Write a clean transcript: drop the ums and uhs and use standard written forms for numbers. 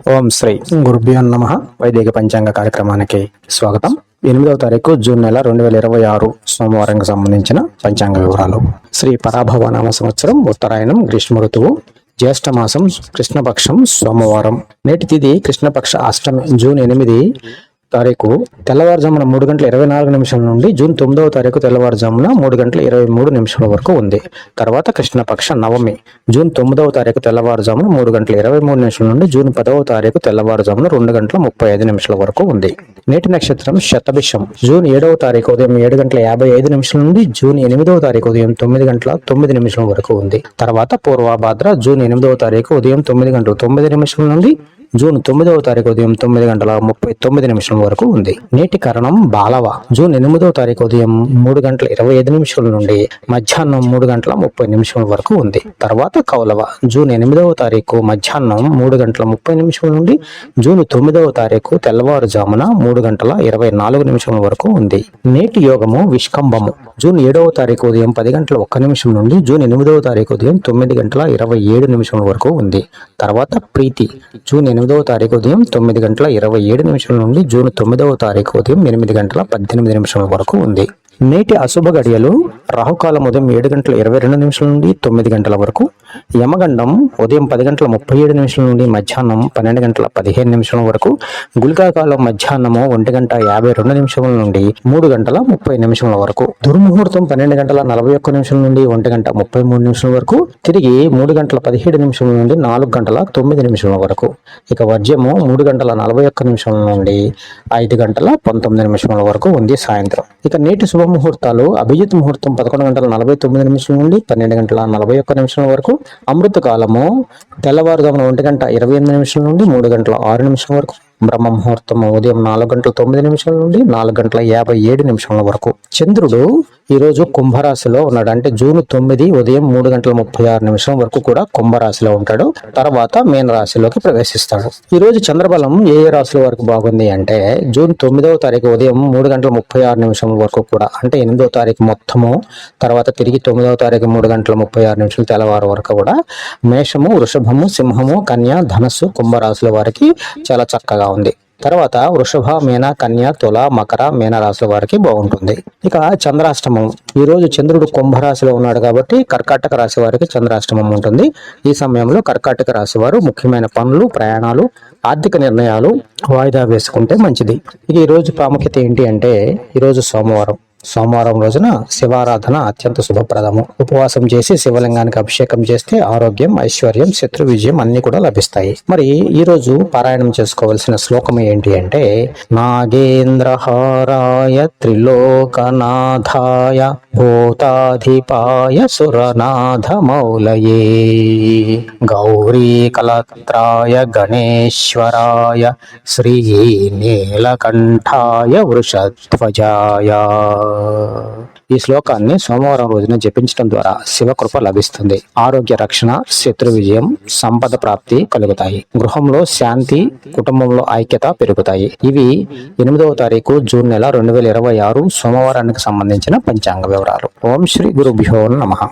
ఓం శ్రీ గురుభ్యో నమః. వైదిక పంచాంగ కార్యక్రమానికి స్వాగతం. 8వ తారీఖు జూన్ నెల 2026 సోమవారానికి సంబంధించిన పంచాంగ వివరాలు. శ్రీ పరాభవ నామ సంవత్సరం, ఉత్తరాయణం, గ్రీష్మ ఋతువు, జ్యేష్ఠ మాసం, కృష్ణపక్షం, సోమవారం. నేటి తిథి కృష్ణపక్ష అష్టమి. జూన్ 8 తారీఖు తెల్లవారుజామున 3:24 నుండి జూన్ 9వ తారీఖు తెల్లవారుజామున 3:23 వరకు ఉంది. తర్వాత కృష్ణపక్ష నవమి. జూన్ 9వ తారీఖు తెల్లవారుజామున 3:23 నుండి జూన్ 10వ తారీఖు తెల్లవారుజామున 2:35 వరకు ఉంది. నేటి నక్షత్రం శతభిషం. జూన్ 7వ తారీఖు ఉదయం 7:55 నుండి జూన్ 8వ తారీఖు ఉదయం 9:09 వరకు ఉంది. తర్వాత పూర్వభాద్ర. జూన్ 8వ తారీఖు ఉదయం 9:09 నుండి జూన్ 9వ తారీఖు ఉదయం 9:39 వరకు ఉంది. నేటి కరణం బాలవ. జూన్ 8వ తారీఖు ఉదయం 3:25 నుండి మధ్యాహ్నం 3:30 వరకు ఉంది. తర్వాత కౌలవ. జూన్ 8వ తారీఖు మధ్యాహ్నం 3:30 నుండి జూన్ 9వ తారీఖు తెల్లవారుజామున 3:24 వరకు ఉంది. నేటి యోగము విష్కంభము. జూన్ 7వ తారీఖు ఉదయం 10:01 నుండి జూన్ 8వ తారీఖు ఉదయం 9:27 వరకు ఉంది. తర్వాత ప్రీతి. జూన్ 8వ తారీఖు ఉదయం 9:27 నుండి జూన్ 9వ తారీఖు ఉదయం 8:18 వరకు ఉంది. నేటి అశుభ గడియలు రాహుకాలం ఉదయం 7:22 నుండి 9 గంటల వరకు, యమగండం ఉదయం 10:37 నుండి మధ్యాహ్నం 12:15 వరకు, గుళికాకాలం మధ్యాహ్నము 1:52 నుండి 3:30 వరకు, దుర్ముహూర్తం 12:41 నుండి 1:33 వరకు, తిరిగి 3:17 నుండి 4:09 వరకు. ఇక వర్జ్యము 3:41 నుండి 5:19 వరకు ఉంది సాయంత్రం. ఇక నేటి శుభముహూర్తాలు అభిజిత్ ముహూర్తం 11:49 నుండి 12:41 వరకు, అమృత కాలము తెల్లవారుజామున 1:28 నుండి 3:06 వరకు, బ్రహ్మ ముహూర్తం ఉదయం 4:09 నుండి 4:57 వరకు. చంద్రుడు ఈరోజు కుంభరాశిలో ఉన్నాడు. అంటే జూన్ 9 ఉదయం 3:36 వరకు కూడా కుంభరాశిలో ఉంటాడు. తర్వాత మీన రాశిలోకి ప్రవేశిస్తాడు. ఈ రోజు చంద్రబలం ఏ రాశుల వరకు బాగుంది అంటే జూన్ 9వ తారీఖు ఉదయం 3:36 వరకు కూడా, అంటే 8వ తారీఖు మొత్తము, తర్వాత తిరిగి 9వ తారీఖు 3:36 తెల్లవారు వరకు కూడా మేషము, వృషభము, సింహము, కన్య, ధనస్సు, కుంభరాశుల వారికి చాలా చక్కగా ఉంది. తర్వాత వృషభ, మీన, కన్య, తుల, మకర, మీన రాశుల వారికి బాగుంటుంది. ఇక చంద్రాష్టమం. ఈ రోజు చంద్రుడు కుంభరాశిలో ఉన్నాడు కాబట్టి కర్కాటక రాశి వారికి చంద్రాష్టమం ఉంటుంది. ఈ సమయంలో కర్కాటక రాశి వారు ముఖ్యమైన పనులు, ప్రయాణాలు, ఆర్థిక నిర్ణయాలు వాయిదా వేసుకుంటే మంచిది. ఇక ఈ రోజు ప్రాముఖ్యత ఏంటి అంటే ఈరోజు సోమవారం రోజున శివారాధన అత్యంత శుభప్రదము. ఉపవాసం చేసి శివలింగానికి అభిషేకం చేస్తే ఆరోగ్యం, ఐశ్వర్యం, శత్రు విజయం అన్ని కూడా లభిస్తాయి. మరి ఈ రోజు పారాయణం చేసుకోవాల్సిన శ్లోకం ఏంటి అంటే నాగేంద్రహారాయ త్రిలోకనాథాయ భూతాధిపాయ సురనాథ మౌలయే గౌరీ కలత్రాయ గణేశ్వరాయ శ్రీ నీలకంఠాయ వృషధ్వజాయ. ఈ శ్లోకాన్ని సోమవారం రోజున జపించడం ద్వారా శివకృప లభిస్తుంది. ఆరోగ్య రక్షణ, శత్రు విజయం, సంపద ప్రాప్తి కలుగుతాయి. గృహంలో శాంతి, కుటుంబంలో ఐక్యత పెరుగుతాయి. ఇవి 8వ తారీఖు జూన్ నెల 2026 సోమవారానికి సంబంధించిన పంచాంగ వివరాలు. ఓం శ్రీ గురుభ్యో నమః.